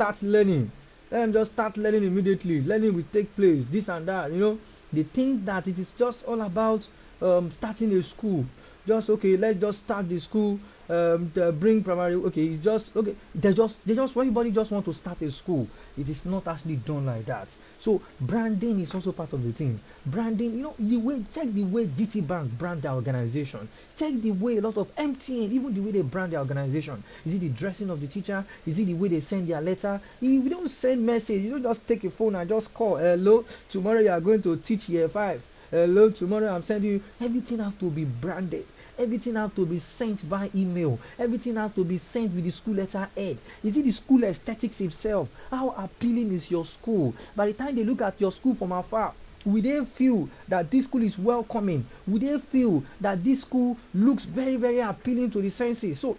start learning. Let them just start learning immediately. Learning will take place, this and that. They think that it is just all about starting a school. Just okay, let's just start the school. Bring primary. Okay, it's just okay. They just everybody just want to start a school. It is not actually done like that. So branding is also part of the thing. Branding, the way check the way GT Bank brand their organization. Check the way a lot of MTN, even the way they brand their organization. Is it the dressing of the teacher? Is it the way they send their letter? We don't send message. You don't just take a phone and just call. Hello, tomorrow you are going to teach year 5. Hello, tomorrow I'm sending you. Everything have to be branded. Everything have to be sent by email. Everything have to be sent with the school letter head. Is it the school aesthetics itself? How appealing is your school? By the time they look at your school from afar, will they feel that this school is welcoming? Will they feel that this school looks very, very appealing to the senses? So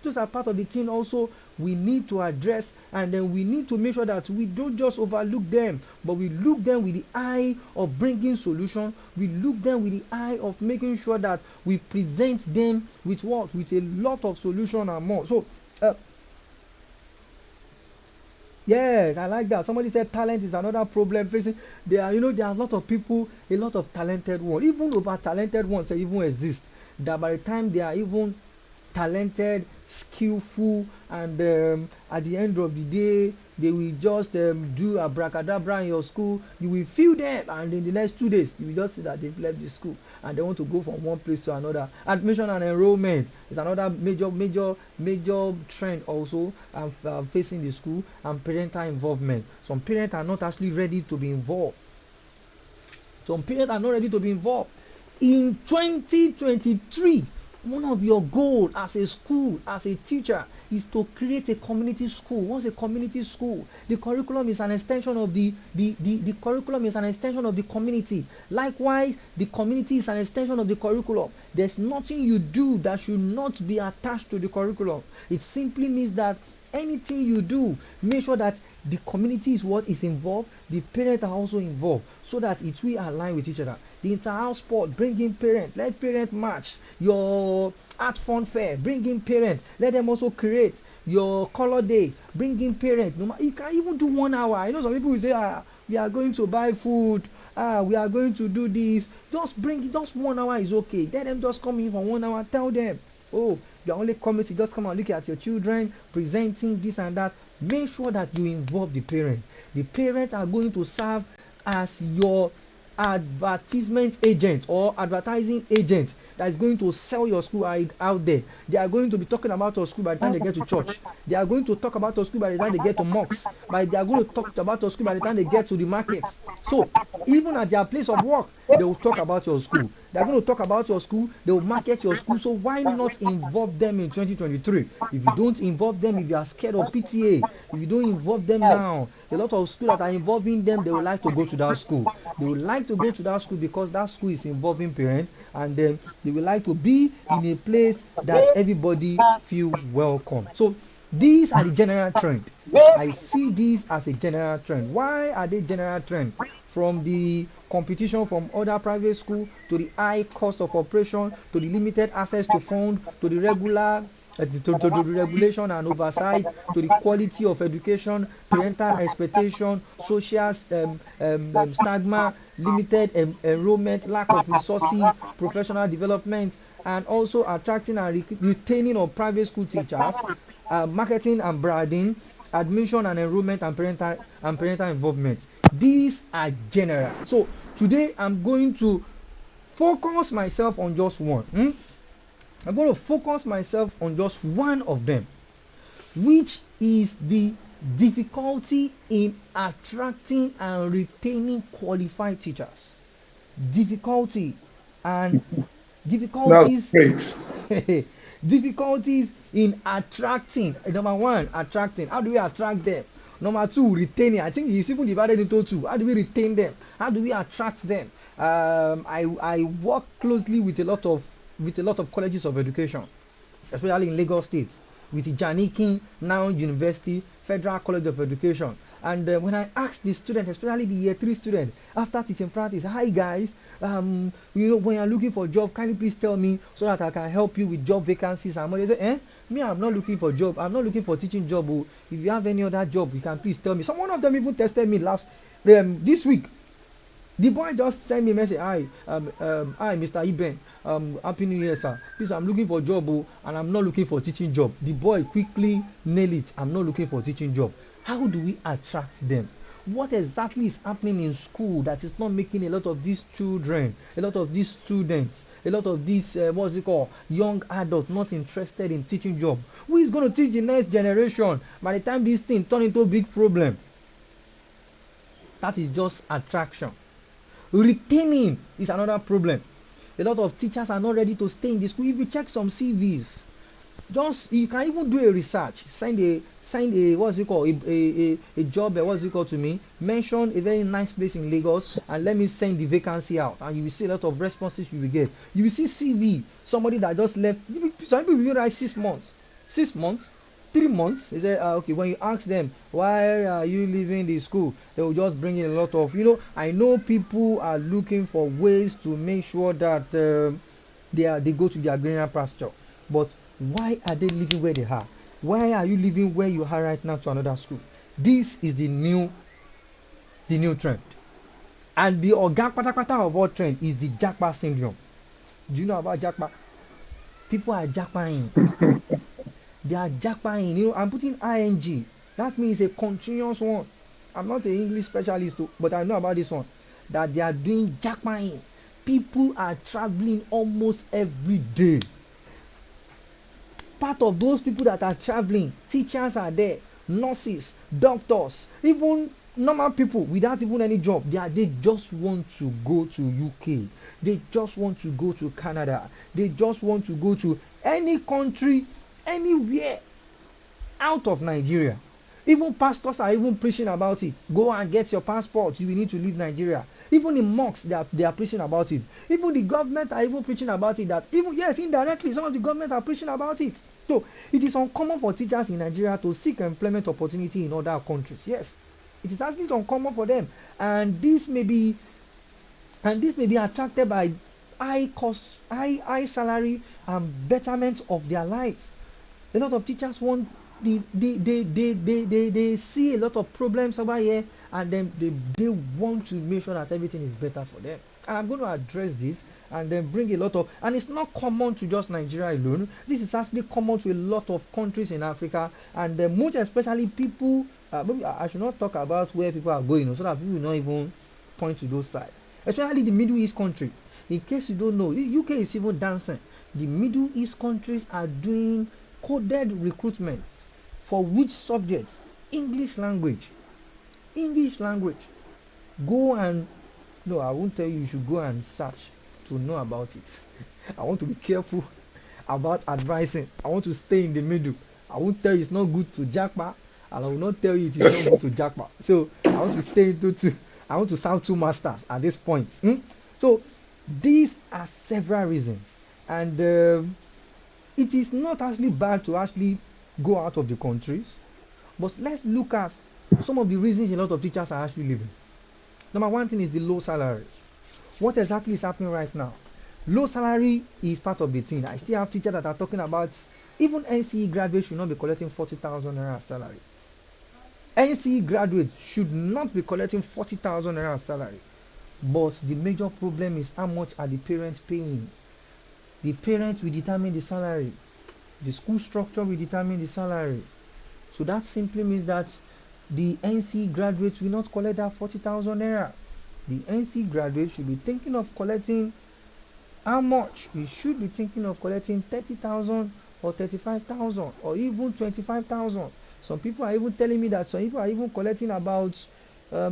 those are part of the thing also we need to address, and then we need to make sure that we don't just overlook them, but we look them with the eye of bringing solution. We look them with the eye of making sure that we present them with what? With a lot of solution and more. So yes, I like that. Somebody said talent is another problem facing. There are a lot of people, a lot of talented ones, even over talented ones that even exist. That by the time they are even talented, skillful, and at the end of the day, they will just do abracadabra in your school. You will feel them, and in the next 2 days, you will just see that they've left the school and they want to go from one place to another. Admission and enrollment is another major trend also facing the school, and parental involvement. Some parents are not actually ready to be involved. Some parents are not ready to be involved. In 2023, one of your goals as a school, as a teacher, is to create a community school. What's a community school? The curriculum is an extension of the curriculum is an extension of the community. Likewise, the community is an extension of the curriculum. There's nothing you do that should not be attached to the curriculum. It simply means that anything you do, make sure that the community is what is involved, the parents are also involved, so that it will align with each other. The inter-house sport, bring in parents, let parents match. Your art fun fair, bring in parents, let them also create. Your color day, bring in parents. You can even do 1 hour. Some people will say, we are going to buy food, we are going to do this. Just 1 hour is okay. Let them just come in for 1 hour. Tell them, oh, you're only coming to just come and look at your children presenting this and that. Make sure that you involve the parent. The parents are going to serve as your advertisement agent or advertising agent that is going to sell your school out there. They are going to be talking about your school by the time they get to church. They are going to talk about your school by the time they get to mosques. They are going to talk about your school by the time they get to the markets. So even at their place of work, they will talk about your school. They are going to talk about your school. They will market your school. So why not involve them in 2023? If you don't involve them, if you are scared of PTA, if you don't involve them now, a lot of schools that are involving them, they would like to go to that school. They would like to go to that school because that school is involving parents, and then they would like to be in a place that everybody feel welcome. So these are the general trend. I see this as a general trend. Why are they general trend? From the competition from other private schools, to the high cost of operation, to the limited access to fund, to the the regulation and oversight, to the quality of education, parental expectation, social stigma, limited enrollment, lack of resources, professional development, and also attracting and retaining of private school teachers, marketing and branding, admission and enrollment, and parental involvement. These are general. So today I'm going to focus myself on just one. I'm going to focus myself on just one of them, which is the difficulty in attracting and retaining qualified teachers. Difficulty and That's difficulties great. difficulties in attracting. Number one, attracting. How do we attract them? Number two, retaining. I think it's even divided into two. How do we retain them? How do we attract them? I work closely with a lot of colleges of education, especially in Lagos State, with Janikin now University Federal College of Education. And when I ask the student, especially the year 3 student, after teaching practice, hi guys, when you're looking for a job, can you please tell me so that I can help you with job vacancies? And they say, me, I'm not looking for job. I'm not looking for teaching job. Oh. If you have any other job, you can please tell me. One of them even tested me last this week. The boy just sent me a message. Hi, Mr. Iben. Happy New Year, sir. Please, I'm looking for a job, and I'm not looking for a teaching job. The boy quickly nailed it. I'm not looking for a teaching job. How do we attract them? What exactly is happening in school that is not making a lot of these children, a lot of these students, a lot of these what's it called, young adults not interested in teaching job? Who is going to teach the next generation by the time this thing turn into a big problem? That is just attraction. Retaining is another problem. A lot of teachers are not ready to stay in the school. If you check some CVs, just you can even do a research, send a what's it called, a job, what's it called to me, mention a very nice place in Lagos, and let me send the vacancy out, and you will see a lot of responses you will get. You will see CV, somebody that just left. Some people will write 6 months, 6 months, 3 months. They say, okay, when you ask them why are you leaving the school, they will just bring in a lot of, I know people are looking for ways to make sure that they go to their greener pasture, but why are they living where they are? Why are you living where you are right now to another school? This is the new trend. And the organ patapata of all trend is the JAPA syndrome. Do you know about JAPA? People are JAPAing. They are JAPAing. I'm putting ing. That means a continuous one. I'm not an English specialist, but I know about this one. That they are doing JAPAing. People are traveling almost every day. Part of those people that are traveling, teachers are there, nurses, doctors, even normal people without even any job. They just want to go to UK. They just want to go to Canada. They just want to go to any country, anywhere out of Nigeria. Even pastors are even preaching about it. Go and get your passport. You will need to leave Nigeria. Even in mosques, they are preaching about it. Even the government are even preaching about it. That even, yes, indirectly, some of the government are preaching about it. So it is uncommon for teachers in Nigeria to seek employment opportunity in other countries. Yes, it is actually uncommon for them, and this may be attracted by high cost, high salary, and betterment of their life. A lot of teachers want they see a lot of problems over here, and then they want to make sure that everything is better for them. And I'm going to address this and then bring a lot of, and it's not common to just Nigeria alone. This is actually common to a lot of countries in Africa, and most especially people. Maybe I should not talk about where people are going, so that people will not even point to those sides. Especially the Middle East country. In case you don't know, UK is even dancing. The Middle East countries are doing coded recruitment. For which subjects? English language. English language. Go and, no, I won't tell you should go and search to know about it. I want to be careful about advising. I want to stay in the middle. I won't tell you it's not good to JAPA, and I will not tell you it is not good to JAPA. So I want to stay into two. I want to serve two masters at this point. So these are several reasons, and it is not actually bad to actually go out of the countries, but let's look at some of the reasons a lot of teachers are actually leaving. Number one thing is the low salary. What exactly is happening right now? Low salary is part of the thing. I still have teachers that are talking about even NCE graduates should not be collecting 40,000 naira salary. NCE graduates should not be collecting 40,000 naira salary. But the major problem is how much are the parents paying. The parents will determine the salary. The school structure will determine the salary. So that simply means that the NC graduates will not collect that 40,000 naira. The NC graduates should be thinking of collecting how much? We should be thinking of collecting 30,000 or 35,000 or even 25,000. Some people are even telling me that some people are even collecting about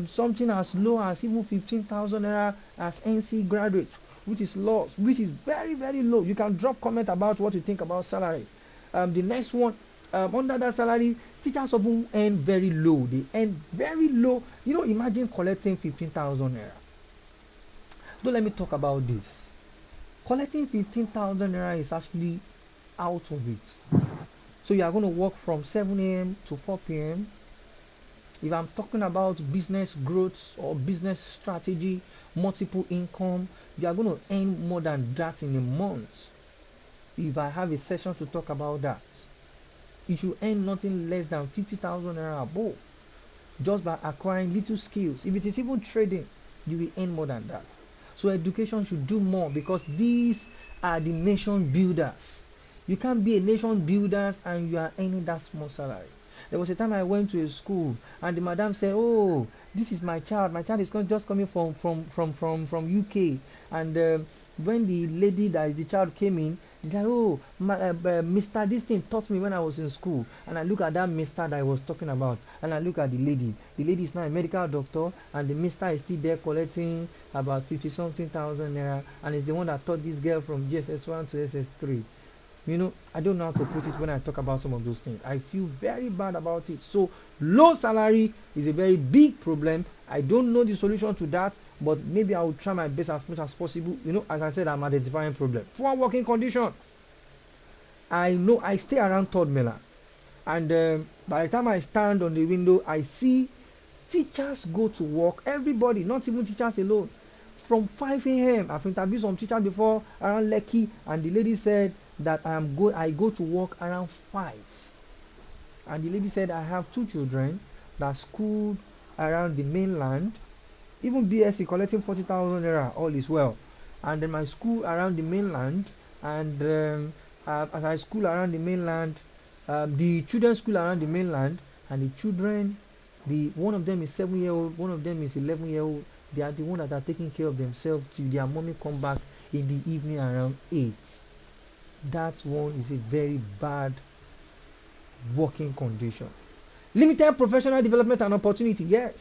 something as low as even 15,000 naira as NC graduates, which is low, which is very, very low. You can drop comment about what you think about salary. The next one, under that salary, teachers often earn very low. They earn very low. Imagine collecting 15,000 naira. Don't let me talk about this. Collecting 15,000 naira is actually out of it. So you are going to work from 7 a.m. to 4 p.m. If I'm talking about business growth or business strategy, multiple income, you are going to earn more than that in a month. If I have a session to talk about that, you should earn nothing less than 50,000 naira above just by acquiring little skills. If it is even trading, you will earn more than that. So education should do more because these are the nation builders. You can't be a nation builder and you are earning that small salary. There was a time I went to a school and the madam said, "Oh, this is my child. My child is just coming from UK." And when the lady that is the child came in, they said, "Oh, Mr. This thing taught me when I was in school." And I look at that Mr. that I was talking about, and I look at the lady. The lady is now a medical doctor, and the Mr. is still there collecting about 50 something thousand naira, and is the one that taught this girl from GSS1 to SS3. I don't know how to put it when I talk about some of those things. I feel very bad about it. So low salary is a very big problem. I don't know the solution to that, but maybe I will try my best as much as possible. As I said, I'm identifying problem. Poor working condition. I know I stay around Third Mela, and by the time I stand on the window, I see teachers go to work. Everybody, not even teachers alone, from 5 a.m. I've interviewed some teachers before around Lekki, and the lady said that I go to work around 5. And the lady said I have two children that schooled around the mainland, even BSc collecting 40,000 naira, all is well. And then my school around the mainland, and as I school around the mainland, the children's school around the mainland, and the children, the one of them is 7 year old, one of them is 11 year old. They are the one that are taking care of themselves till their mommy come back in the evening around 8. That one is a very bad working condition. Limited professional development and opportunity. Yes,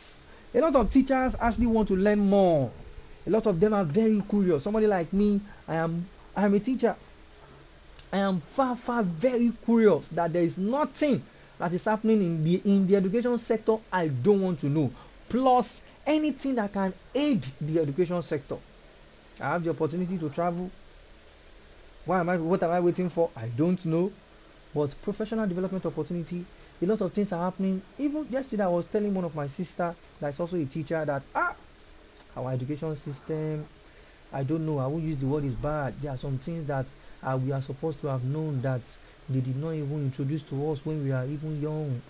a lot of teachers actually want to learn more. A lot of them are very curious. Somebody like me, I am a teacher. I am far, far very curious that there is nothing that is happening in the education sector I don't want to know. Plus anything that can aid the education sector. I have the opportunity to travel. What am I waiting for? I don't know. But professional development opportunity, a lot of things are happening. Even yesterday I was telling one of my sister that's also a teacher that our education system, I don't know, I won't use the word is bad. There are some things that we are supposed to have known that they did not even introduce to us when we are even young.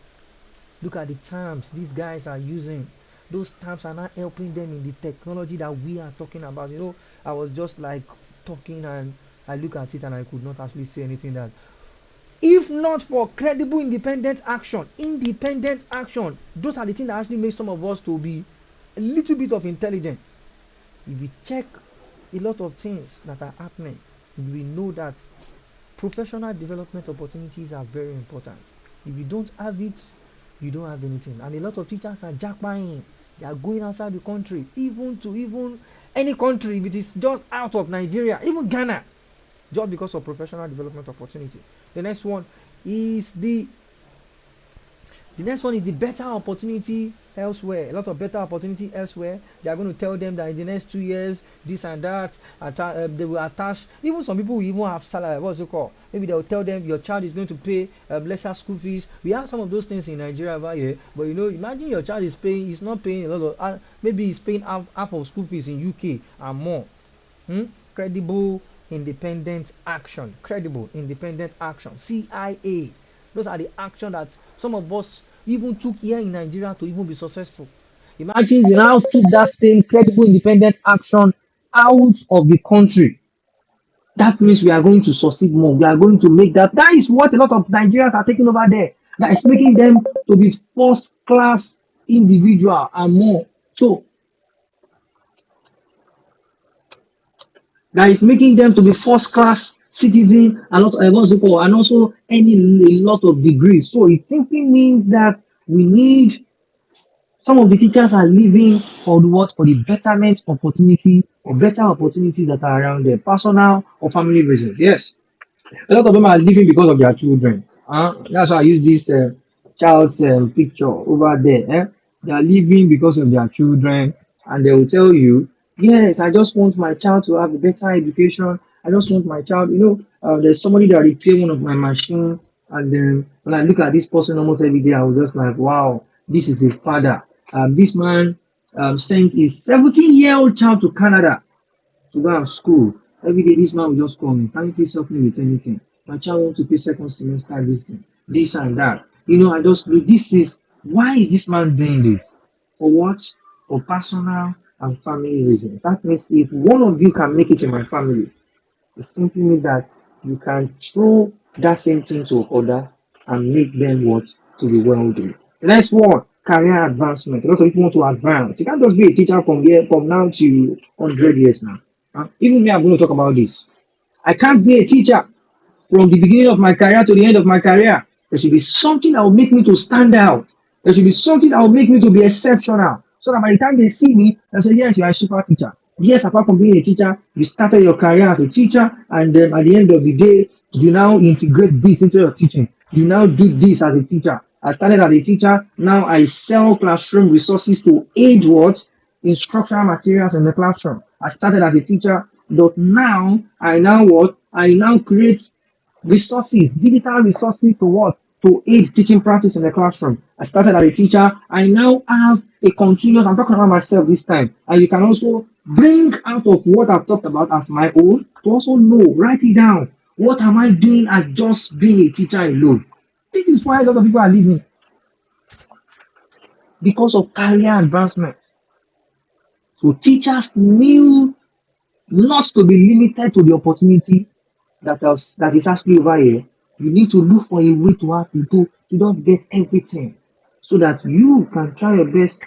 Look at the terms these guys are using. Those terms are not helping them in the technology that we are talking about. I was just like talking, and I look at it and I could not actually say anything that if not for credible independent action, those are the things that actually make some of us to be a little bit of intelligence. If we check a lot of things that are happening, we know that professional development opportunities are very important. If you don't have it, you don't have anything. And a lot of teachers are jackpying. They are going outside the country, even any country if it is just out of Nigeria, even Ghana, just because of professional development opportunity. The next one is the next one is the better opportunity elsewhere. A lot of better opportunity elsewhere. They are going to tell them that in the next 2 years, this and that, they will attach. Even some people will even have salary. What's it called? Maybe they will tell them your child is going to pay lesser school fees. We have some of those things in Nigeria over here. But imagine your child is not paying a lot of, maybe he's paying half of school fees in UK and more. Credible independent action. Credible independent action. CIA. Those are the action that some of us even took here in Nigeria to even be successful. Imagine you now took that same credible independent action out of the country. That means we are going to succeed more. We are going to make that. That is what a lot of Nigerians are taking over there. That is making them to be first class individual and more. So that is making them to be first class citizen and not what's it called, and also any a lot of degrees. So it simply means that we need some of the teachers are leaving for the what, for the betterment opportunity or better opportunities that are around their personal or family reasons. Yes. A lot of them are living because of their children. That's why I use this child's picture over there. They are living because of their children, and they will tell you, "Yes, I just want my child to have a better education. I just want my child." There's somebody that repair one of my machine, and then when I look at this person almost every day, I was just like, "Wow." This is a father. This man sent his 17-year-old child to Canada to go and school. Every day, this man will just call me. Can you please help me with anything? My child wants to pay second semester, this thing, this and that. I just do this is why is this man doing this? For what? For personal and family reasons. That means if one of you can make it in my family, it simply means that you can throw that same thing to other and make them what to be wealthy. Next one, career advancement. A lot of people want to advance. You can't just be a teacher from now to 100 years now. Even me, I'm going to talk about this. I can't be a teacher from the beginning of my career to the end of my career. There should be something that will make me to stand out. There should be something that will make me to be exceptional. So that by the time they see me, they say, yes, you are a super teacher. Yes, apart from being a teacher, you started your career as a teacher, and then at the end of the day, you now integrate this into your teaching. You now do this as a teacher. I started as a teacher. Now I sell classroom resources to aid what? Instructional materials in the classroom. I started as a teacher, but now I now what? I now create resources, digital resources to what? To aid teaching practice in the classroom. I started as a teacher. I now have a continuous, I'm talking about myself this time. And you can also bring out of what I've talked about as my own to also know, write it down. What am I doing as just being a teacher alone? This is why a lot of people are leaving because of career advancement. So teachers need not to be limited to the opportunity that is actually over here. You need to look for a way to have to just get everything so that you can try your best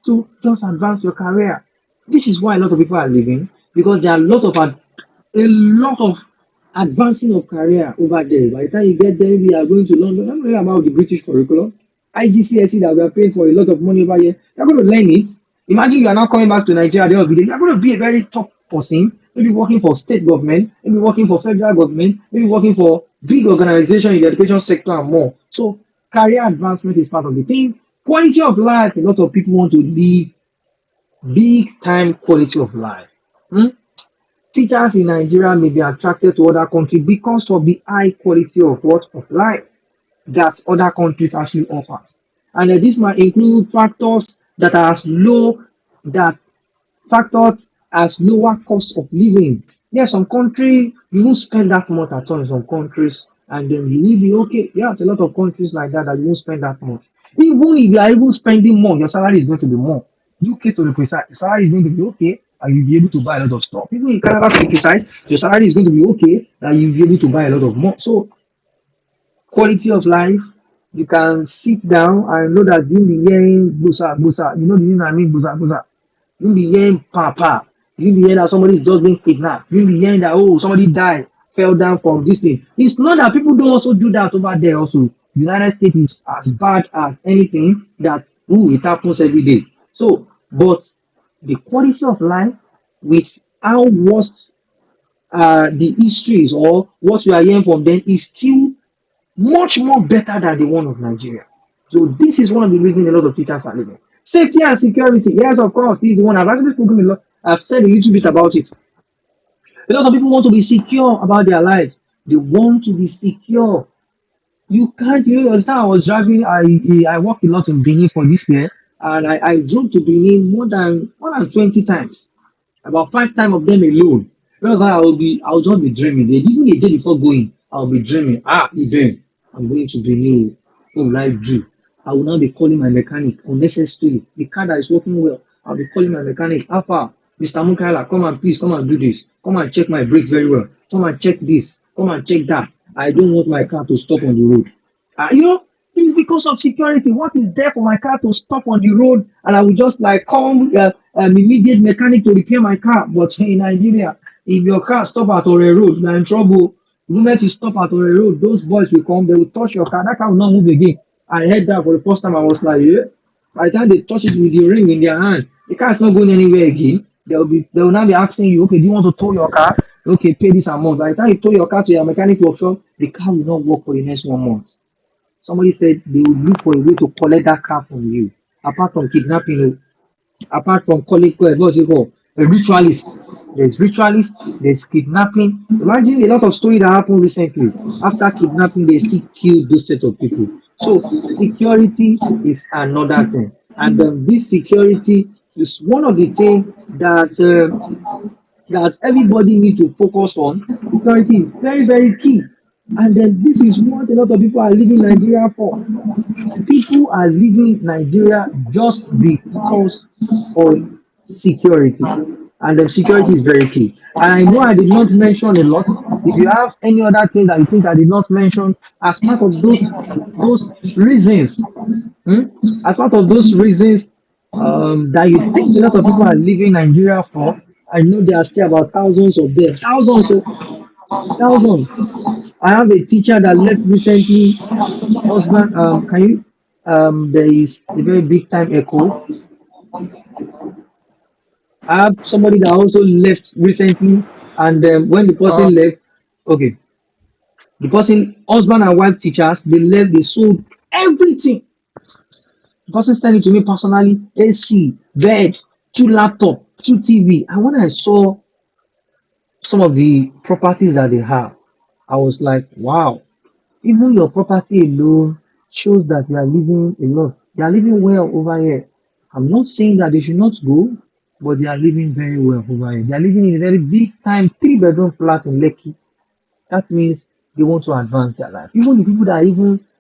to just advance your career. This is why a lot of people are leaving because there are a lot of advancing of career over there. By the time you get there, maybe you are going to London. I don't know about the British curriculum. IGCSE that we are paying for a lot of money over here. You're going to learn it. Imagine you are now coming back to Nigeria at the end of the day. You're going to be a very top person, maybe working for state government, maybe working for federal government, maybe working for big organization in the education sector and more. So career advancement is part of the thing. Quality of life, a lot of people want to live big time quality of life. Hmm? Teachers in Nigeria may be attracted to other countries because of the high quality of what of life that other countries actually offers. And this might include that factors as lower cost of living. Yes, some country you won't spend that much at all in some countries, and then you will be okay. Yes, a lot of countries like that that you won't spend that much. Even if you are even spending more, your salary is going to be more. UK to be precise, your salary is going to be okay, and you'll be able to buy a lot of stuff. Even in Canada to be precise, your salary is going to be okay, and you'll be able to buy a lot of more. So quality of life, you can sit down and know that you'll be hearing busa busa. You know the meaning I mean busa busa. You'll be hearing papa. You'll be hearing that somebody is just being kidnapped. You'll be hearing that oh somebody died, fell down from this thing. It's not that people don't also do that over there also. United States is as bad as anything that it happens every day. So, but the quality of life with how worst the histories or what we are hearing from them is still much more better than the one of Nigeria. So this is one of the reasons a lot of teachers are leaving. Safety and security, yes, of course, this is the one I've actually spoken a lot. I've said a little bit about it. A lot of people want to be secure about their life. They want to be secure. You can't, the time I was driving, I worked a lot in Benin for this year, and I drove to Benin more than 20 times. About 5 times of them alone. Because I'll just be dreaming. Even a day before going, I'll be dreaming. Even I'm going to be new. What will I do? I will now be calling my mechanic unnecessarily. The car that is working well, I'll be calling my mechanic. Alpha, Mr. Mukaila, come and please come and do this. Come and check my brake very well. Come and check this. Come and check that. I don't want my car to stop on the road. It's because of security. What is there for my car to stop on the road and I will just like call immediate mechanic to repair my car? But in Nigeria, if your car stop at Ore Road, you are in trouble. The moment you stop at Ore Road, those boys will come, they will touch your car. That car will not move again. I heard that for the first time. I was like, yeah. By the time they touch it with the ring in their hand, the car is not going anywhere again. They will now be asking you, okay, do you want to tow your car? Okay, pay this amount. By the time you tow your car to your mechanic workshop, the car will not work for the next 1 month. Somebody said they will look for a way to collect that car from you. Apart from kidnapping, apart from calling, what's it called? A ritualist. There's ritualist, there's kidnapping. Imagine a lot of story that happened recently. After kidnapping, they still killed those set of people. So security is another thing, and this security is one of the things that everybody need to focus on. Security is very, very key. And then this is what a lot of people are leaving Nigeria for. People are leaving Nigeria just because of security. And the security is very key. And I know I did not mention a lot. If you have any other thing that you think I did not mention as part of those reasons, hmm, as part of those reasons that you think a lot of people are leaving Nigeria for, I know there are still about thousands of them. Thousands, oh, thousands. I have a teacher that left recently. Husband, can you? There is a very big time echo. I have somebody that also left recently, and when the Uh, person left, okay, the person, husband and wife teachers, they left, they sold everything. The person sent it to me personally: AC, bed, two laptop, two TV. And when I saw some of the properties that they have, I was like, wow. Even your property alone shows that you are living a lot. You are living well over here. I'm not saying that they should not go, but they are living very well over here. They are living in a very big time 3 bedroom flat in Lekki. That means they want to advance their life. Even the people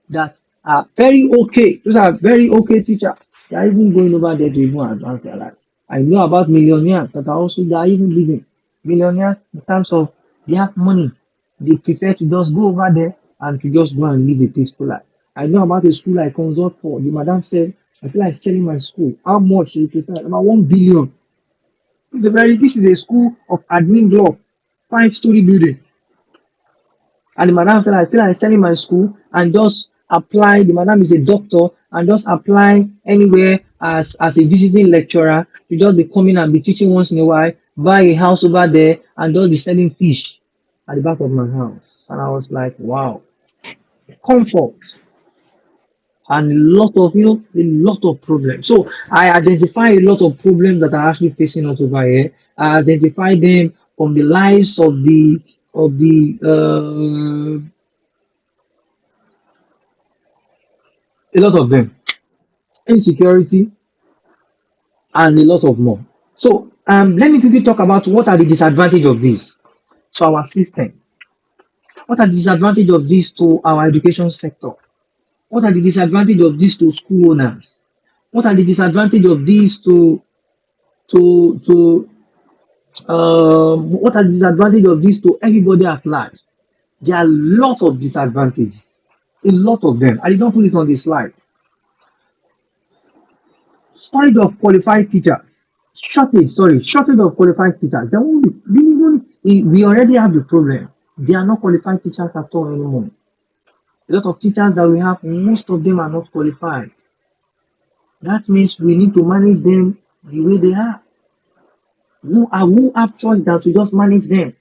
that are very okay, those are very okay teachers, they are even going over there to even advance their life. I know about millionaires that are also they are even living. Millionaires in terms of they have money, they prefer to just go over there and to just go and live a peaceful life. I know about a school I consult for. The madam said, I feel like selling my school. How much? She said about 1 billion. This is a school of admin block, 5 story building. And the madam feel I feel like selling my school and just apply. The madam is a doctor and just apply anywhere as a visiting lecturer to just be coming and be teaching once in a while, buy a house over there and just be selling fish at the back of my house. And I was like, wow, comfort and a lot of a lot of problems. So I identify a lot of problems that are actually facing us over here. I identify them from the lives of the a lot of them, insecurity, and a lot of more. So let me quickly talk about what are the disadvantages of this to our system. What are the disadvantages of this to our education sector? What are the disadvantages of this to school owners? What are the disadvantages of this to what are the disadvantages of this to everybody at large? There are a lot of disadvantages, a lot of them. I did not put it on the slide. Shortage of qualified teachers. Shortage of qualified teachers. There won't be, we already have the problem. They are not qualified teachers at all anymore. A lot of teachers that we have, most of them are not qualified. That means we need to manage them the way they are. Who have choice than to just manage them?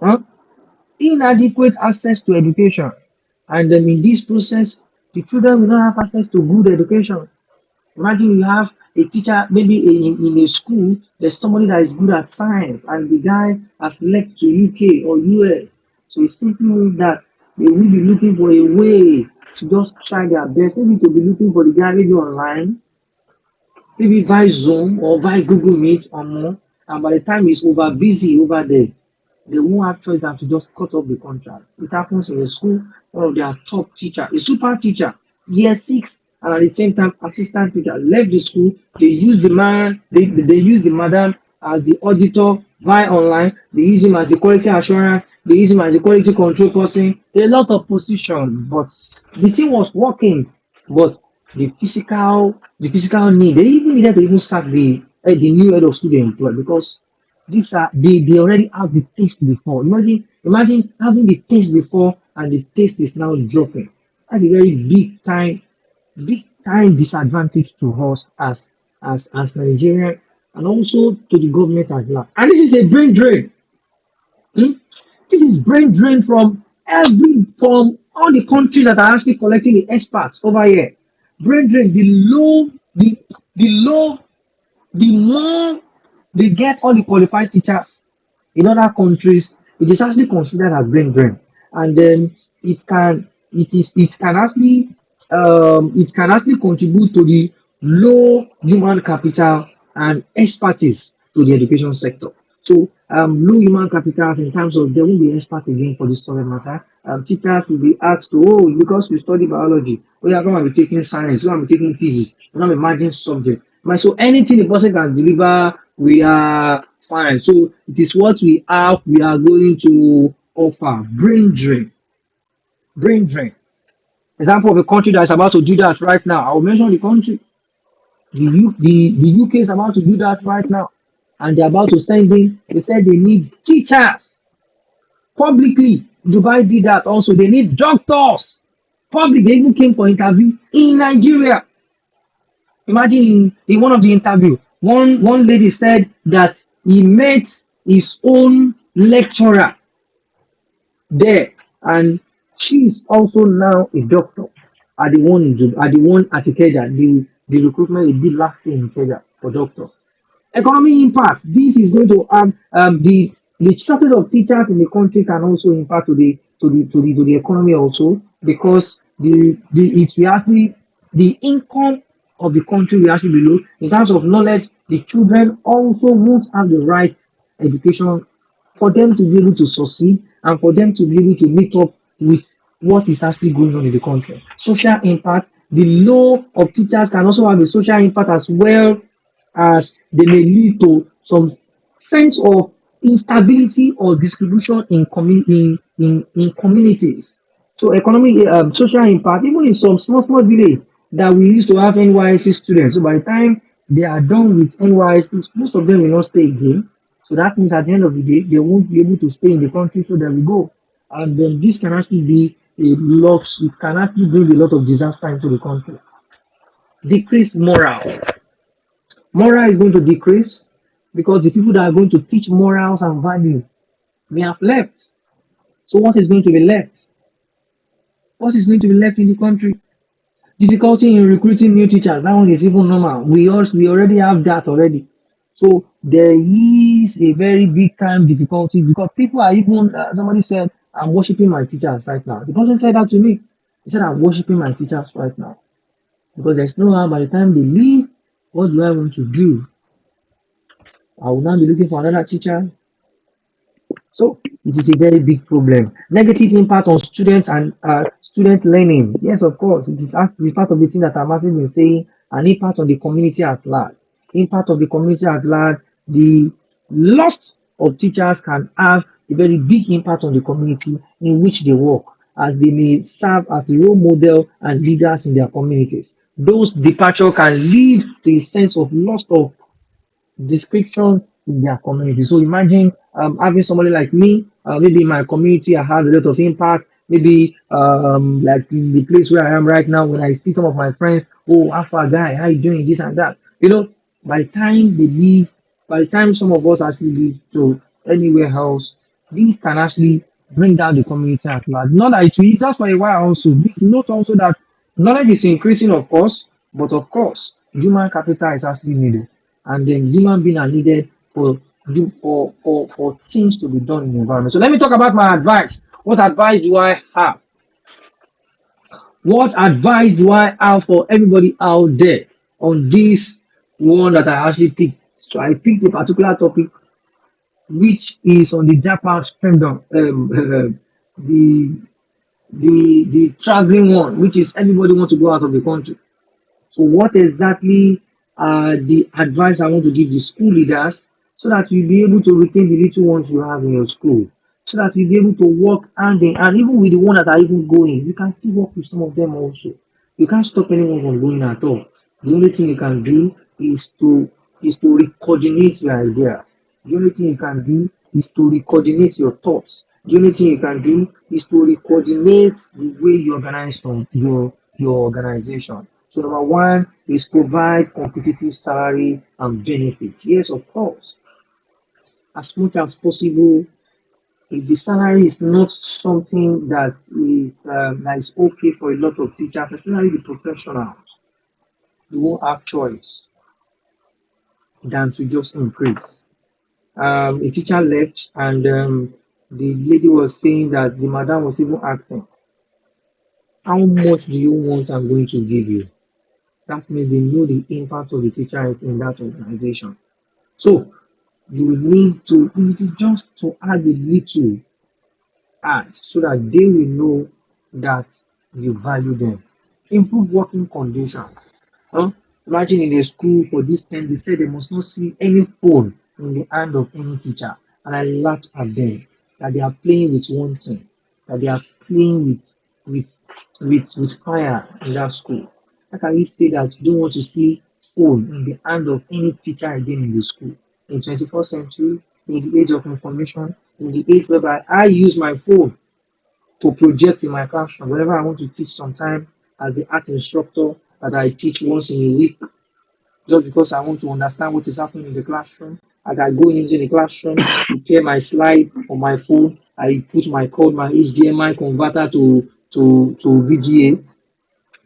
Huh? Inadequate access to education. And then in this process, the children will not have access to good education. Imagine you have a teacher, maybe in a school, there's somebody that is good at science, and the guy has left to UK or US. So it simply means that they will be looking for a way to just try their best, maybe to be looking for the guy maybe online, maybe via Zoom or via Google Meet or more. And by the time he's over busy over there, they won't have choice than to just cut off the contract. It happens in a school, one of their top teacher, a super teacher, year six, and at the same time, assistant teacher left the school. They use the man, they use the madam as the auditor via online. They use him as the quality assurance. They use him as the quality control person. A lot of position, but the thing was working. But the physical need, they even needed to even sack the new head of student employed because they already have the taste before. Imagine having the taste before and the taste is now dropping. That's a very big time disadvantage to us as Nigerian and also to the government as well. And this is a brain drain. Hmm? This is brain drain from all the countries that are actually collecting the experts over here. Brain drain, the low, the more they get all the qualified teachers in other countries, it is actually considered as brain drain. And then it can it can actually contribute to the low human capital and expertise to the education sector. So low human capital in terms of there won't be expert again for this story matter. Teachers will be asked to, oh, because you study biology, oh, you're going to be taking science, you're going to be taking physics, you're going to be managing subject. Right, so anything the person can deliver, we are fine. So it is what we have, we are going to offer. Brain drain. Brain drain. Example of a country that is about to do that right now. I will mention the country. The UK is about to do that right now. And they're about to send in, they said they need teachers publicly. Dubai did that also. They need doctors. Public, they even came for interview in Nigeria. Imagine in one of the interview, one lady said that he met his own lecturer there, and she is also now a doctor at the one in at the one at Ikeja, the recruitment he did last year in Ikeja for doctor. Economic impact. This is going to have the shortage of teachers in the country can also impact to the economy also because the it will actually the income of the country will actually be low in terms of knowledge. The children also won't have the right education for them to be able to succeed and for them to be able to meet up with what is actually going on in the country. Social impact, the law of teachers can also have a social impact as well as they may lead to some sense of instability or distribution in in communities. So economic social impact, even in some small village that we used to have NYSC students. So by the time they are done with NYSC, most of them will not stay again. So that means at the end of the day, they won't be able to stay in the country. So there we go. And then this can actually be a loss. It can actually bring a lot of disaster into the country. Decreased morale. Moral is going to decrease because the people that are going to teach morals and value may have left. So what is going to be left? What is going to be left in the country? Difficulty in recruiting new teachers. That one is even normal. We already have that already. So there is a very big time difficulty because people are even somebody said I'm worshiping my teachers right now. The person said that to me. He said I'm worshiping my teachers right now because there's no how by the time they leave, what do I want to do? I will now be looking for another teacher. So it is a very big problem. Negative impact on students and student learning. Yes, of course, it is part of the thing that I'm actually been saying. An impact on the community at large. Impact of the community at large. The loss of teachers can have a very big impact on the community in which they work, as they may serve as the role model and leaders in their communities. Those departure can lead to a sense of loss of description in their community. So imagine having somebody like me, maybe in my community, I have a lot of impact. Maybe like in the place where I am right now, when I see some of my friends, oh, Alpha guy, how you doing this and that? You know, by the time they leave, by the time some of us actually leave to anywhere else, these can actually bring down the community at large. Not that it will just for a while also. Note also that knowledge is increasing, of course, but of course, human capital is actually needed and then human beings are needed for for things to be done in the environment. So let me talk about my advice. What advice do I have? What advice do I have for everybody out there on this one that I actually picked? So I picked a particular topic which is on the JAPA stream the the traveling one, which is everybody want to go out of the country. So what exactly are the advice I want to give the school leaders so that you'll be able to retain the little ones you have in your school, so that you'll be able to work hand in and even with the one that are even going, you can still work with some of them also. You can't stop anyone from going at all. The only thing you can do is to coordinate your ideas. The only thing you can do is to coordinate your thoughts. The only thing you can do is to coordinate the way you organize your organization. So number one is provide competitive salary and benefits. Yes, of course, as much as possible. If the salary is not something that is okay for a lot of teachers, especially the professionals, you won't have choice than to just increase. A teacher left, and the lady was saying that the madam was even asking, How much do you want I'm going to give you? That means they know the impact of the teacher in that organization. So you need to just to add a little add so that they will know that you value them. Improve working conditions. Huh? Imagine in a school for this time, they said they must not see any phone in the hand of any teacher. And I laughed at them that they are playing with one thing, that they are playing with with fire in that school. How can you say that you don't want to see phone in the hand of any teacher again in the school? In 21st century, in the age of information, in the age whereby I use my phone to project in my classroom whenever I want to teach sometime as the art instructor that I teach once in a week just because I want to understand what is happening in the classroom. As I go into the classroom, prepare my slide on my phone, I put my code, my HDMI converter to VGA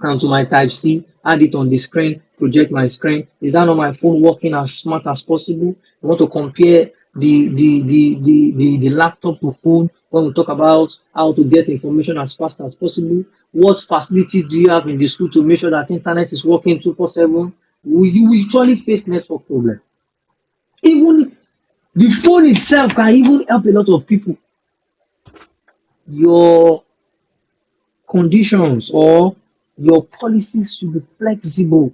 and to my type C, add it on the screen, project my screen. Is that not my phone working as smart as possible? I want to compare the laptop to phone when we talk about how to get information as fast as possible. What facilities do you have in the school to make sure that internet is working 24/7? You will usually face network problem. Even the phone itself can even help a lot of people. Your conditions or your policies should be flexible.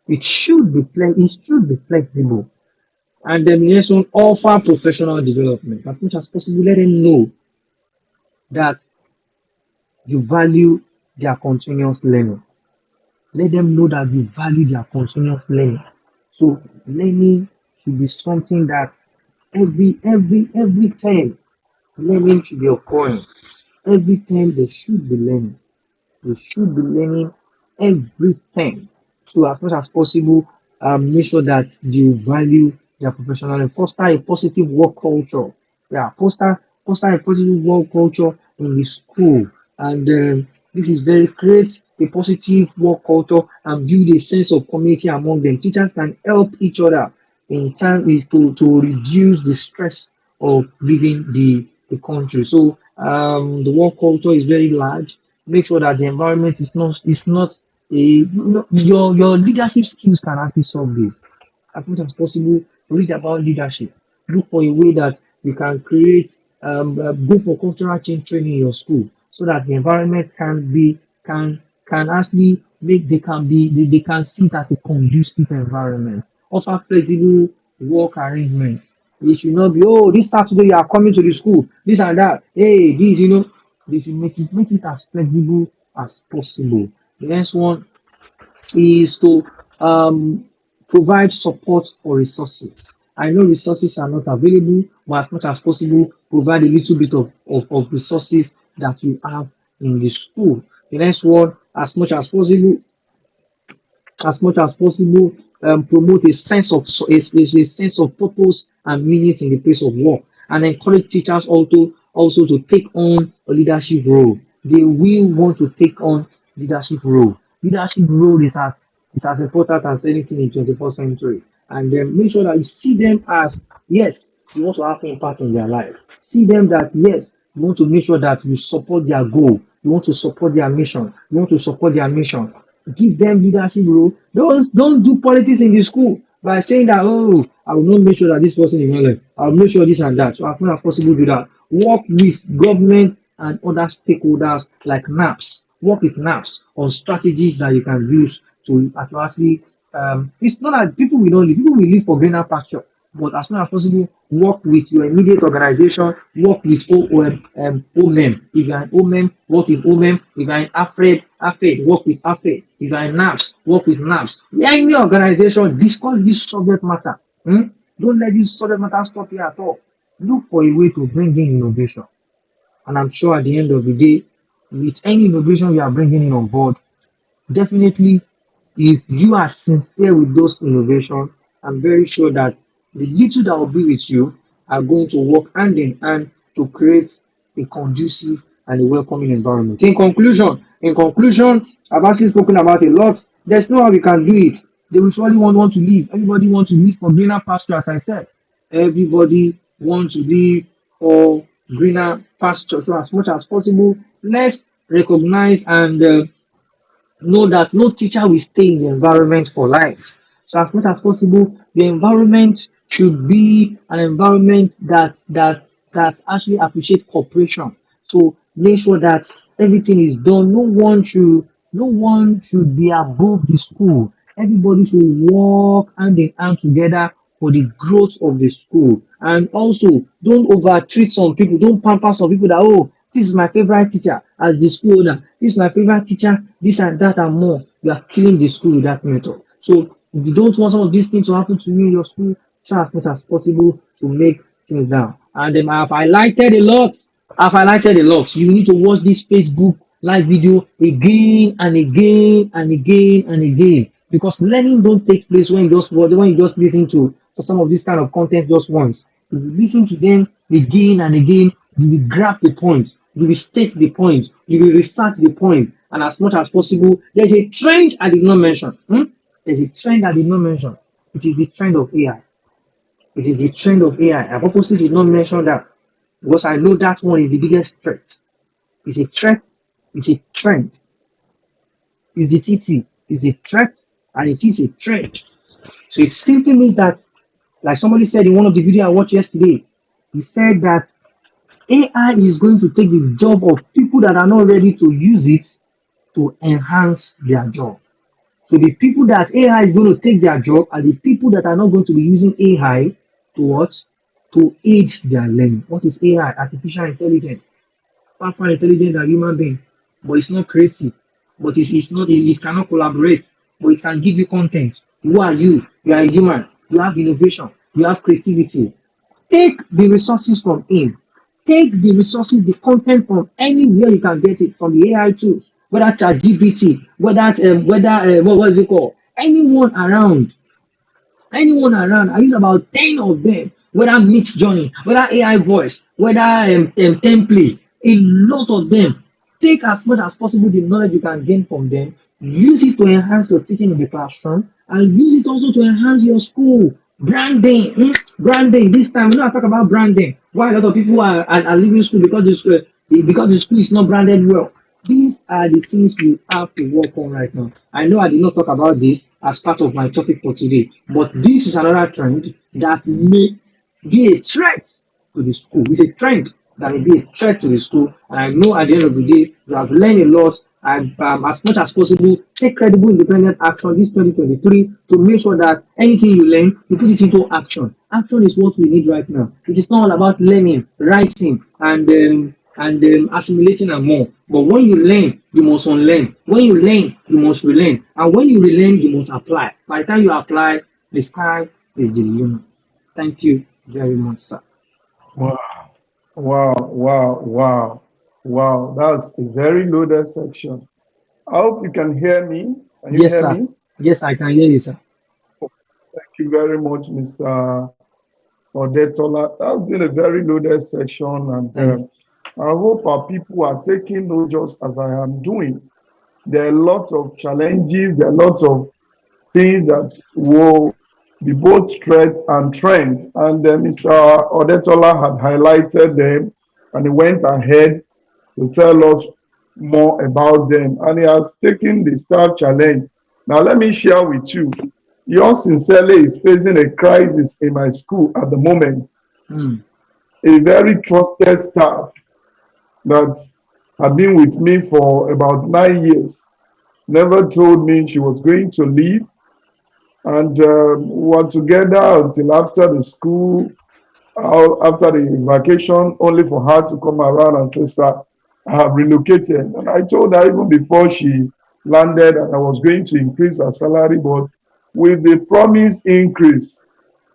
It should be flexible. And then the next one, offer professional development. As much as possible, let them know that you value their continuous learning. Let them know that you value their continuous learning. So learning should be something that every time learning should be occurring. Every time they should be learning. They should be learning everything. So as much as possible, make sure that you value their professional and foster a positive work culture. Yeah, foster a positive work culture in the school. And this is very create a positive work culture and build a sense of community among them. Teachers can help each other in time to reduce the stress of leaving the country. So the work culture is very large. Make sure that the environment is not your leadership skills can actually solve this as much as possible. Read about leadership. Look for a way that you can create, go for cultural change training in your school so that the environment can actually make they can see it as a conducive environment. Offer flexible work arrangement. It should not be, oh, this Saturday you are coming to the school, this and that. Hey, this, they should make it as flexible as possible. The next one is to provide support for resources. I know resources are not available, but as much as possible, provide a little bit of resources that you have in the school. The next one, as much as possible, promote a sense of purpose and meanings in the place of work, and encourage teachers also to take on a leadership role. They will want to take on leadership role. Leadership role is as important as anything in 21st century. And then make sure that you see them as yes, you want to have impact in their life. See them that yes, you want to make sure that you support their goal. You want to support their mission. You want to support their mission. Give them leadership role. Don't do politics in the school by saying that, oh, I will not make sure that this person is not. I will make sure this and that. So as much as possible do that. Work with government and other stakeholders like NAPS. Work with NAPS on strategies that you can use to actually it's not that people will live for greener pasture, but as much as possible, work with your immediate organization, work with OMEM. If you're an OMEM, work with OMEM. If you're an AFED, work with AFED. If you're an NAPS, work with NAPS. Any organization, discuss this subject matter. Don't let this subject matter stop you at all. Look for a way to bring in innovation. And I'm sure at the end of the day, with any innovation you are bringing in on board, definitely, if you are sincere with those innovations, I'm very sure that the little that will be with you are going to work hand in hand to create a conducive and a welcoming environment. In conclusion, I've actually spoken about a lot. There's no how we can do it. They will surely want to leave. Everybody wants to leave for greener pasture, as I said. Everybody wants to leave for greener pasture. So as much as possible, let's recognize and know that no teacher will stay in the environment for life. So as much as possible, the environment should be an environment that actually appreciates cooperation. So make sure that everything is done. No one should be above the school. Everybody should work hand in hand together for the growth of the school. And also, don't over treat some people, don't pamper some people that, oh, this is my favorite teacher as the school owner. This is my favorite teacher, this and that and more. You are killing the school with that method. So if you don't want some of these things to happen to you in your school, try as much as possible to make things down. And I've highlighted a lot. I've highlighted a lot. You need to watch this Facebook live video again and again and again and again, because learning don't take place when you just watch, when you just listen to some of this kind of content just once. If you listen to them again and again, you will grab the point, you will state the point, you will research the point, and as much as possible, there's a trend I did not mention. There's a trend I did not mention. It is the trend of AI. It is the trend of AI. I purposely did not mention that because I know that one is the biggest threat. It's a threat, it's a trend, it's the TT, it's a threat, and it is a trend. So it simply means that, like somebody said in one of the videos I watched yesterday, he said that AI is going to take the job of people that are not ready to use it to enhance their job. So the people that AI is going to take their job are the people that are not going to be using AI to what? To aid their learning. What is AI? Artificial intelligence. Far more intelligent than human being, but it's not creative. But it's not it cannot collaborate, but it can give you content. Who are you? You are a human. You have innovation. You have creativity. Take the resources from him. Take the resources, the content from anywhere you can get it from the AI tools, whether ChatGPT, whether what was it called? Anyone around. I use about 10 of them, whether Mid Journey, whether AI voice, whether template, a lot of them. Take as much as possible the knowledge you can gain from them, use it to enhance your teaching in the classroom, and use it also to enhance your school. Branding, branding. This time, I talk about branding. Why a lot of people are leaving school because the school is not branded well. These are the things we have to work on right now. I know I did not talk about this as part of my topic for today, but this is another trend that may be a threat to the school. It's a trend that will be a threat to the school. And I know at the end of the day, you have learned a lot. And as much as possible, take credible, independent action this 2023 to make sure that anything you learn, you put it into action. Action is what we need right now. It is not all about learning, writing, and assimilating and more. But when you learn, you must unlearn. When you learn, you must relearn. And when you relearn, you must apply. By the time you apply, the sky is the limit. Thank you very much, sir. Wow, wow, wow, wow, wow. That's a very loaded section. I hope you can hear me. Can you Yes, hear sir. me? Yes, I can hear you, sir. Thank you very much, Mr. Odetola. That's been a very loaded section, and Thank I hope our people are taking note just as I am doing. There are a lot of challenges, there are a lot of things that will be both threat and trend. And Mr. Odetola had highlighted them and he went ahead to tell us more about them. And he has taken the staff challenge. Now, let me share with you. Yours sincerely is facing a crisis in my school at the moment. you. A very trusted staff that had been with me for about 9 years never told me she was going to leave, and we were together until after the school, after the vacation, only for her to come around and say, "Sir, I have relocated." And I told her even before she landed, and I was going to increase her salary, but with the promise increase,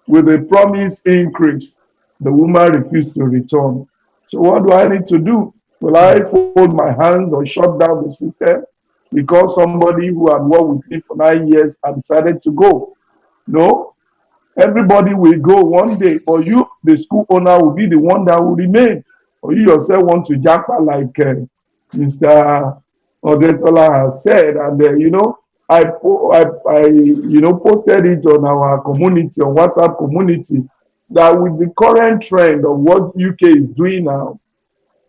with a promise increase, the woman refused to return. So what do I need to do? Will I fold my hands or shut down the system because somebody who had worked with me for 9 years had decided to go? No, everybody will go one day, but you, the school owner, will be the one that will remain. Or you yourself want to JAPA like Mr. Odetola has said. And I posted it on our community, on WhatsApp community, that with the current trend of what UK is doing now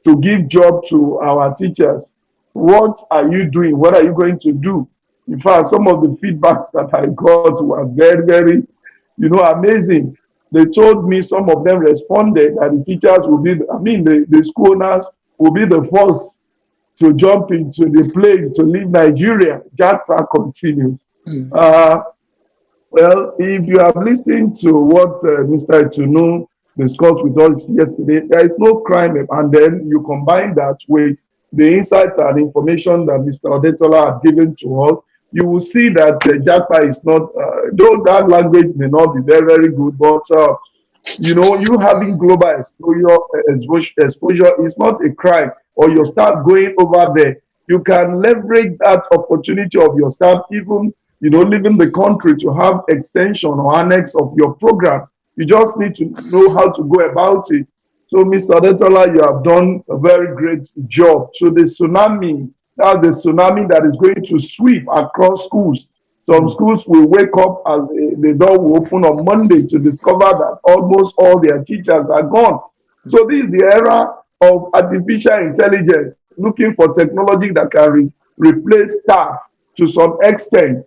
to give job to our teachers, What are you doing? What are you going to do? In fact, some of the feedbacks that I got were very, very, amazing. They told me some of them responded that the teachers will be, the school owners will be the first to jump into the plane to leave Nigeria. JAPA continues. Mm. Uh, well, if you have listened to what Mr. Etunu discussed with us yesterday, there is no crime, and then you combine that with the insights and information that Mr. Odetola had given to us, you will see that JAPA is not, though that language may not be very, very good, but you having global exposure is not a crime, or your staff going over there. You can leverage that opportunity of your staff, even leaving the country, to have extension or annex of your program. You just need to know how to go about it. So, Mr. Adetola, you have done a very great job. So the tsunami, that's the tsunami that is going to sweep across schools. Some Mm. schools will wake up as the door will open on Monday to discover that almost all their teachers are gone. So this is the era of artificial intelligence, looking for technology that can replace staff to some extent.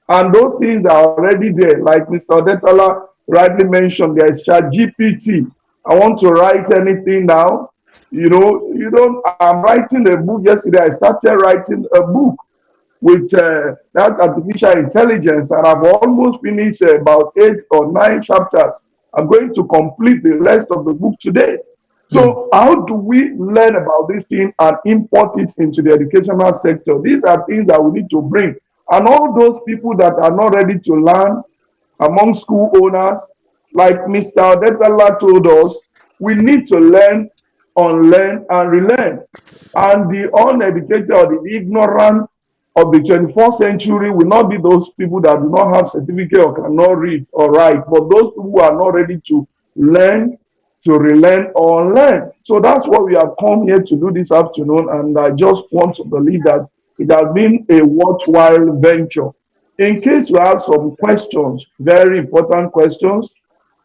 And those things are already there. Like Mr. Odetola rightly mentioned, there is ChatGPT. I want to write anything now. You don't, I'm writing a book yesterday. I started writing a book with that artificial intelligence, and I've almost finished about 8 or 9 chapters. I'm going to complete the rest of the book today. Mm. So, how do we learn about this thing and import it into the educational sector? These are things that we need to bring. And all those people that are not ready to learn among school owners, like Mr. Odetala told us, we need to learn, unlearn, and relearn. And the uneducated or the ignorant of the 21st century will not be those people that do not have certificate or cannot read or write, but those people who are not ready to learn, to relearn or unlearn. So that's what we have come here to do this afternoon, and I just want to believe that it has been a worthwhile venture. In case you have some questions, very important questions,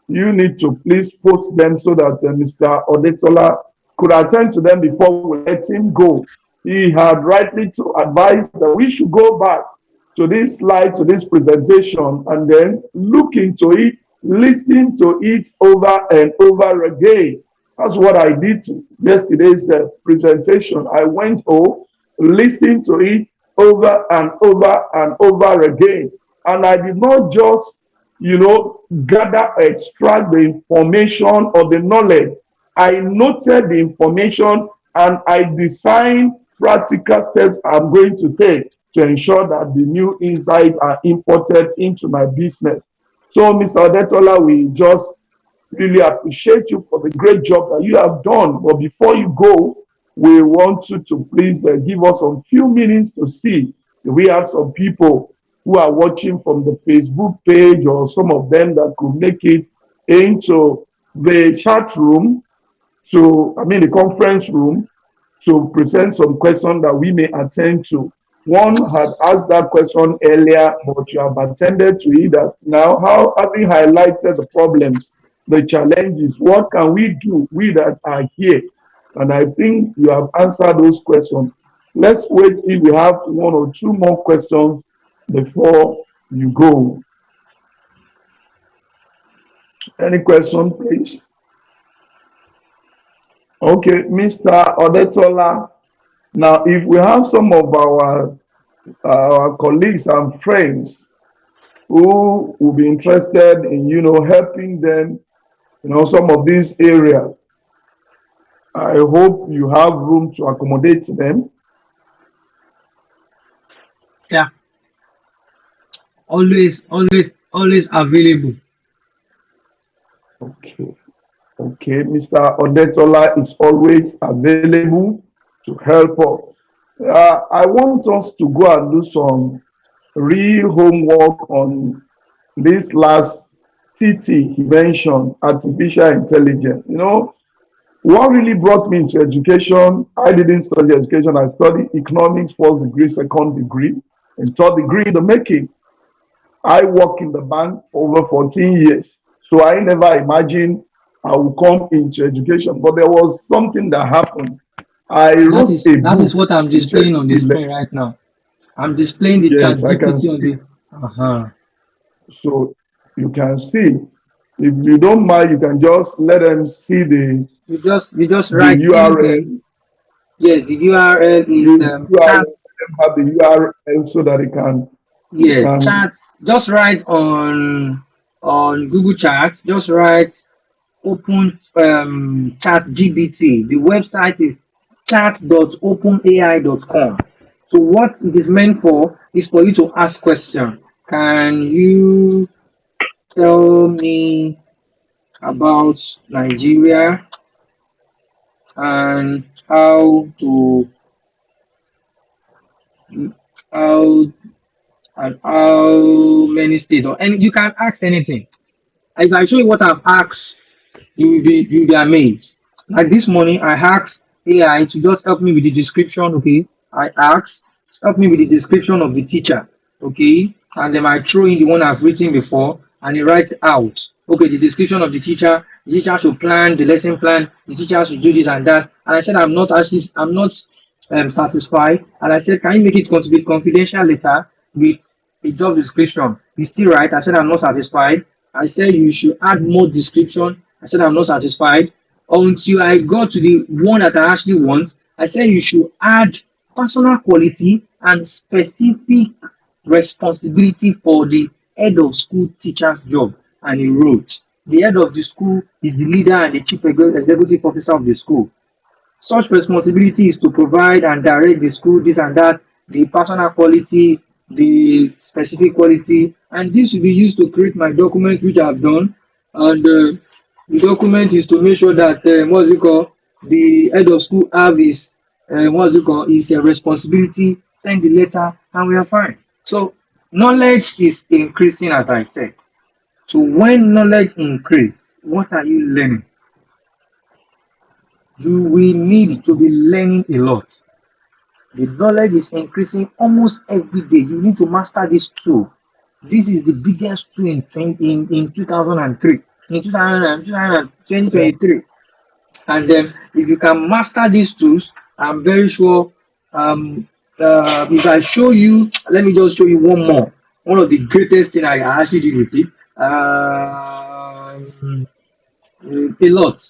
you need to please post them so that Mr. Odetola could attend to them before we let him go. He had rightly to advise that we should go back to this slide, to this presentation, and then look into it, listen to it over and over again. That's what I did to yesterday's presentation. I went home, listened to it over and over and over again. And I did not just gather, extract the information or the knowledge. I noted the information and I designed practical steps I'm going to take to ensure that the new insights are imported into my business. So, Mr. Odetola, we just really appreciate you for the great job that you have done. But before you go, we want you to please give us some few minutes to see. We have some people who are watching from the Facebook page, or some of them that could make it into the chat room, the conference room, to present some questions that we may attend to. One had asked that question earlier, but you have attended to it. That now, how having highlighted the problems, the challenges, what can we do, we that are here? And I think you have answered those questions. Let's wait if we have one or two more questions before you go. Any question, please? Okay, Mr. Odetola. Now, if we have some of our colleagues and friends who will be interested in, helping them, some of these areas, I hope you have room to accommodate them. Yeah, always available. Okay. Okay, Mr. Odetola is always available to help us. I want us to go and do some real homework on this last TT he mentioned, artificial intelligence. What really brought me into education, I didn't study education, I studied economics, first degree, second degree, and third degree in the making. I worked in the bank for over 14 years. So I never imagined I would come into education. But there was something that happened. I That wrote is a that is book what I'm in displaying on the 2011. screen right now. I'm displaying the chat Yes, I can GPT on see. the uh-huh. So you can see. If you don't mind, you can just let them see You just the write anything. URL. Yes, the URL is The URL. Let chats. them have the URL so that they Yeah, can. chats. Just write on Google Chat. Just write open chat GBT. The website is chat.openai.com. So what it is meant for is for you to ask questions. Can you tell me about Nigeria and how how many states, or and you can ask anything. If I show you what I've asked, you'll be amazed. Like this morning, I asked AI to just help me with the description. Okay, I asked help me with the description of the teacher. Okay, and then I throw in the one I've written before, and it write out. Okay, the description of the teacher. The teacher should plan the lesson plan. The teacher should do this and that. And I said I'm not satisfied. And I said, can you make it confidential later with a job description? He's still right. I said I'm not satisfied. I said you should add more description. I said I'm not satisfied until I got to the one that I actually want. I said you should add personal quality and specific responsibility for the head of school teacher's job. And he wrote, the head of the school is the leader and the chief executive officer of the school. Such responsibility is to provide and direct the school, this and that, the personal quality, the specific quality, and this will be used to create my document, which I've done. And the document is to make sure that what's it called, the head of school have his what's it called, his responsibility. Send the letter, and we are fine. So knowledge is increasing, as I said. So when knowledge increase, what are you learning? You will need to be learning a lot. The knowledge is increasing almost every day. You need to master this tool. This is the biggest tool in 2003, in 2023. And then if you can master these tools, I'm very sure. If I show you, let me just show you one more. One of the greatest thing I actually did with it. A lot.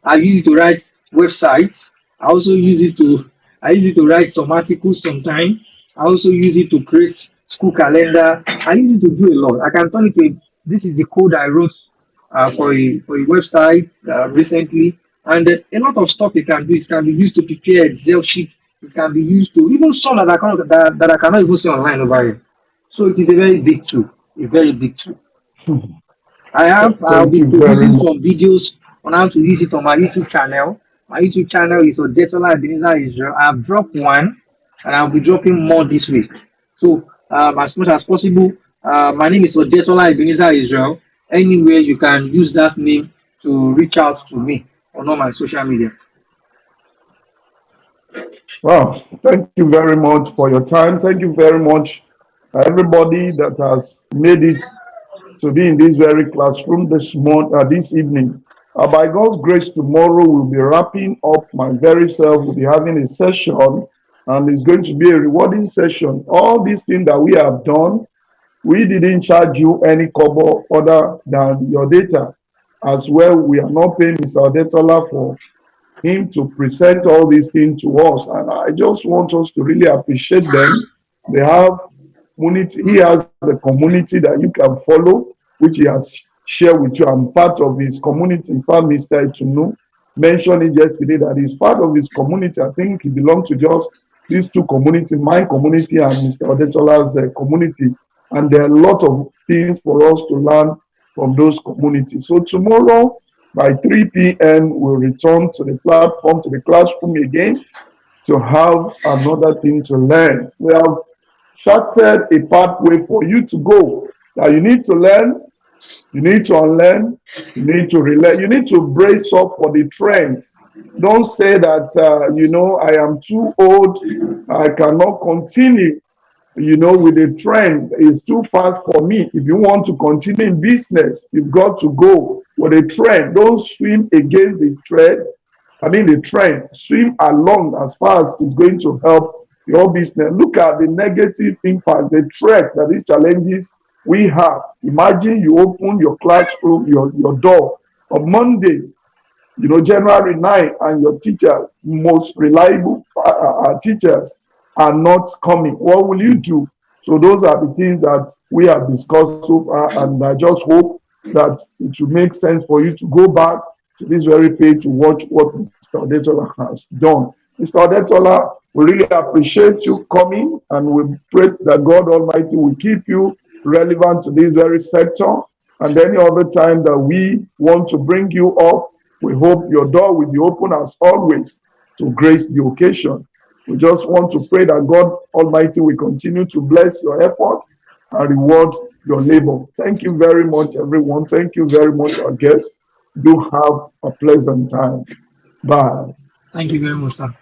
I use it to write websites. I also use it to I use it to write some articles sometimes. I also use it to create school calendar. I use it to do a lot. I can turn it to this is the code I wrote for a website recently, and a lot of stuff it can do. It can be used to prepare Excel sheets. It can be used to even some that I cannot even see online over here. So it is a very big tool, a very big tool. I'll Thank be you very producing much. some videos on how to use it on my YouTube channel. My YouTube channel is Odetola Ebenezer Israel. I've dropped one and I'll be dropping more this week. So as much as possible, my name is Odetola Ebenezer Israel. Anywhere you can use that name to reach out to me on all my social media. Wow. Thank you very much for your time. Thank you very much, everybody that has made it to be in this very classroom this evening. By God's grace, tomorrow we'll be wrapping up my very self. We'll be having a session, and it's going to be a rewarding session. All these things that we have done, we didn't charge you any kobo other than your data. As well, we are not paying Mr. Odetola for him to present all these things to us. And I just want us to really appreciate them. They have community, he has a community that you can follow, which he has shared with you. I'm part of his community. In fact, Mr. Etunu mentioned it yesterday that he's part of his community. I think he belongs to just these two communities, my community and Mr. Odetola's community. And there are a lot of things for us to learn from those communities. So tomorrow by 3 p.m., we'll return to the platform, to the classroom again to have another thing to learn. We have charted a pathway for you to go. Now you need to learn, you need to unlearn, you need to relearn, you need to brace up for the trend. Don't say that, I am too old, I cannot continue, with the trend. It's too fast for me. If you want to continue in business, you've got to go with the trend. Don't swim against the trend the trend, swim along as far as it's going to help your business. Look at the negative impact, the threat that these challenges we have. Imagine you open your classroom, your door on Monday, January 9, and your teacher, most reliable teachers, are not coming. What will you do? So those are the things that we have discussed so far, and I just hope that it will make sense for you to go back to this very page to watch what Mr. Odetola has done. Mr. Odetola, we really appreciate you coming, and we pray that God Almighty will keep you relevant to this very sector. And any other time that we want to bring you up, we hope your door will be open as always to grace the occasion. We just want to pray that God Almighty will continue to bless your effort and reward your labor. Thank you very much, everyone. Thank you very much, our guests. Do have a pleasant time. Bye. Thank you very much, sir.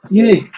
Yay.